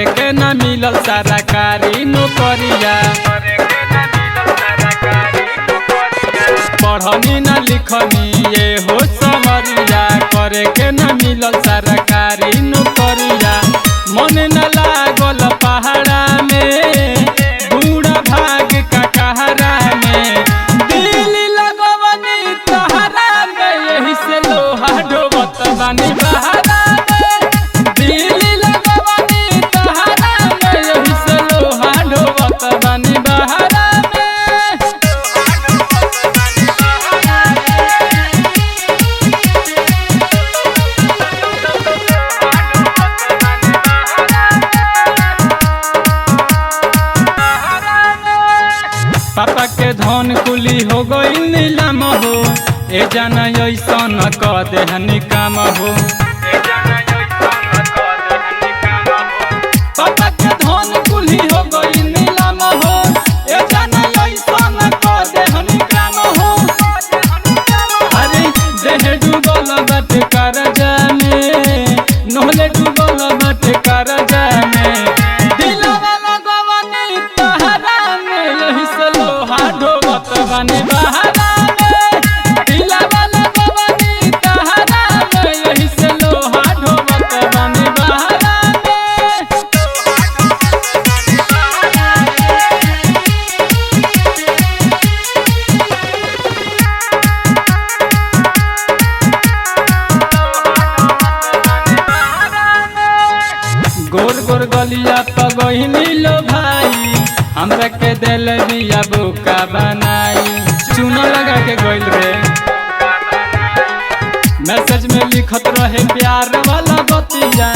करे के न मिलल सरकारी नौकरिया। पढ़नी न लिखनी ये हो समरिया, करे के न मिलल सरकारी नौकरिया। मन न लागल पहाड़ा में, बूढ़ा भाग का कहरा में। दिल लगवनी तहरा में, यही से लोहा ढोबत बानी बहरा में। दिल लगवनी तहरा में, यही से लोहा ढोबत बानी बहरा में। पापा के धन कुली हो गई नीलाम हो, ए जाना ऐसन क देहनी काम हो। पापा के धन कुली हो गई नीलाम हो, ए जाना ऐसन क देहनी काम हो। अरे देह डूबल बाटे करजा में, नहले डूबल बाटे करजा में। दिलवा लगवनी तहरा में, यही से लोहा ढोबत बानी बहरा में। दिलवा लगवनी तहरा में, यही से लोहा ढोबत बानी बहरा में। गोर गोर गलिया पगहिनी लो भाई, हमरा के दिल बिया बुका बनाई। चूना लगा के गइल रे, मैसेज में लिखत रहे प्यार वाला बतिया।